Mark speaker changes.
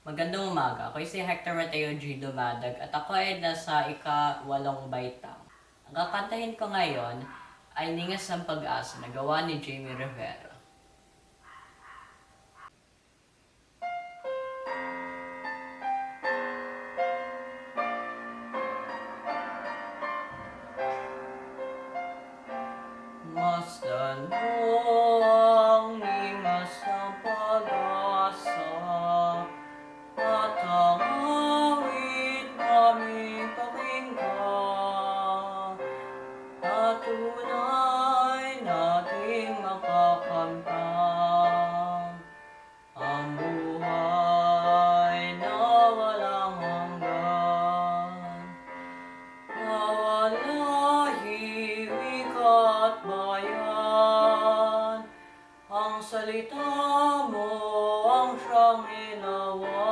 Speaker 1: Magandang umaga. Ako si Hector Mateo G. Dumadag at ako ay nasa ika-8 baitang. Ang kakantahin ko ngayon ay Ningas ng Pag-asa na gawa ni Jamie Rivera. Masdan mo ang ningas ng pag-asa at ang awit naming pakinggan at tunay nating makakamtan ang buhay na walang hanggan. Mawalahi wika at bayan, ang salita mo ang siyang ilawan.